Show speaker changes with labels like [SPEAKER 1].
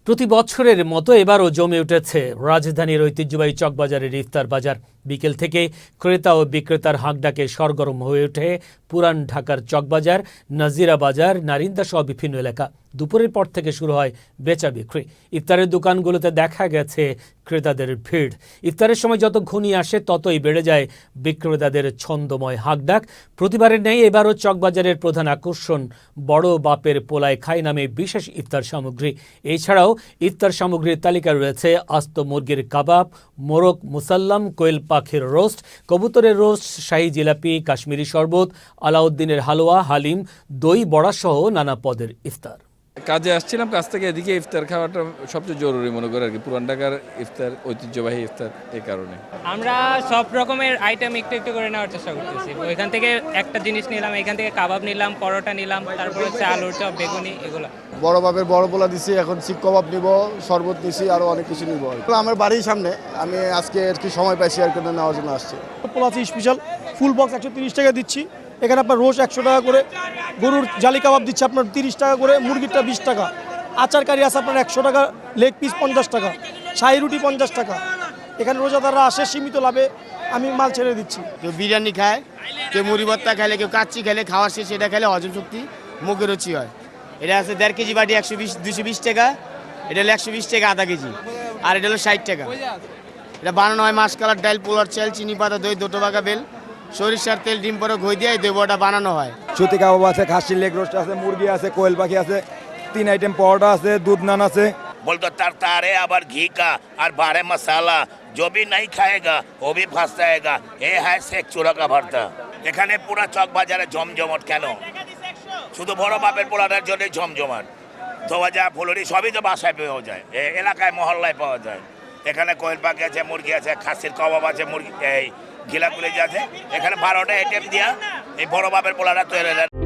[SPEAKER 1] প্রতি বছরের মতো এবারও জমে উঠেছে রাজধানীর ঐতিহ্যবাহী চকবাজারের ইফতার বাজার। বিকেল থেকে ক্রেতা ও বিক্রেতার হাঁকডাকে সরগরম হয়ে ওঠে পুরান ঢাকার চকবাজার, নাজিরা বাজার, নারিন্দা সহ বিভিন্ন এলাকা। দুপুরের পর থেকে শুরু হয় বেচা বিক্রি। ইফতারের দোকানগুলোতে দেখা গেছে ক্রেতাদের ভিড়। ইফতারের সময় যত ঘনিয়ে আসে ততই বেড়ে যায় বিক্রেতাদের ছন্দময় হাঁকডাক। প্রতিবারের ন্যায় এবারও চকবাজারের প্রধান আকর্ষণ বড় বাপের পোলায় খাই নামে বিশেষ ইফতার সামগ্রী। এছাড়াও ইফতার সামগ্রীর তালিকায় রয়েছে আস্ত মুরগির কাবাব, মোরগ মুসাল্লাম, কোয়েল পাখির রোস্ট, কবুতরের রোস্ট, শাহী জিলাপি, কাশ্মীরি শরবত, আলাউদ্দিনের হালুয়া, হালিম, দই বড়া সহ নানা পদের ইফতার।
[SPEAKER 2] কাজে আসছিলাম, কাজ থেকে এদিকে ইফতার খাওয়াটা সবচেয়ে জরুরি মনে করে আর কি। পুরান ঢাকার ইফতার ঐতিহ্যবাহী ইফতার, এই কারণে
[SPEAKER 3] আমরা সব রকমের আইটেম একটু একটু করে নেওয়ার চেষ্টা করতেছি। ওইখান থেকে একটা জিনিস নিলাম, এখান থেকে কাবাব নিলাম, পরোটা নিলাম, তারপর হচ্ছে আলুর চপ, বেগুনি, এগুলো।
[SPEAKER 4] বড় বাপের বড় পোলা দিছি, এখন শিক কাবাব নিব, শরবত নিছি, আরও অনেক কিছু নিব। আমার বাড়ির সামনে, আমি আজকে আর কি সময় পাইছি আর কি নেওয়ার জন্য আসছি।
[SPEAKER 5] পোলা আছে স্পেশাল, ফুল বক্স 130 টাকা দিচ্ছি। এখানে আপনার রোজ 100 টাকা করে, গরুর জালি কাবাব দিচ্ছে আপনার 30 টাকা করে, মুরগিরটা 20 টাকা, আচার কারি আছে আপনার 100 টাকা, লেগ পিস 50 টাকা, শাহী রুটি 50 টাকা। এখানে রোজাদাররা আসে সীমিত লাভে, আমি মাল ছেড়ে দিচ্ছি।
[SPEAKER 6] কেউ বিরিয়ানি খায়, কেউ মুড়ি ভর্তা খাইলে, কেউ কাচ্চি খেলে, খাওয়ার শেষে সেটা খেলে হজম শক্তি, মুখে রুচি হয়। এটা আছে 1.5 কেজি বাটি 220 টাকা, এটা হলো 120 টাকা আধা কেজি, আর এটা হলো 60 টাকা। এটা বানানো হয় মাসকালার ডাল, পোলার চাল, চিনি পাতা, দই, দুটো বাগা বেল, সরিষার তেল, ডিম পরে ঘই দিয়ে দই বড়াটা বানানো হয়।
[SPEAKER 7] সুতি কাবাব আছে, খাসির লেগ রোস্ট আছে, মুরগি আছে, কোয়েল পাখি আছে, 3 আইটেম পরোটা আছে, দুধ নান আছে।
[SPEAKER 8] बोलते तरतारे আবার घी का और 12 मसाला, जो भी नहीं खाएगा वो भी फंस जाएगा। ये है शेख चूड़ा का भरता। এখানে পুরা চক বাজারে জমজমাট। কেন? শুধু বড় বাপের পোলাটার জন্য জমজমাট। ধোয়াজা, ফুলুরি সবই তো বাসায় পাওয়া যায়, এলাকায় মহল্লায় পাওয়া যায়। এখানে কোয়েল পাখি আছে, মুরগি আছে, খাসির কাবাব আছে, মুরগি এই গিলাগুলি আছে। এখানে 12টা আইটেম দিয়া এই বড় বাপের পোলাটা তৈরি।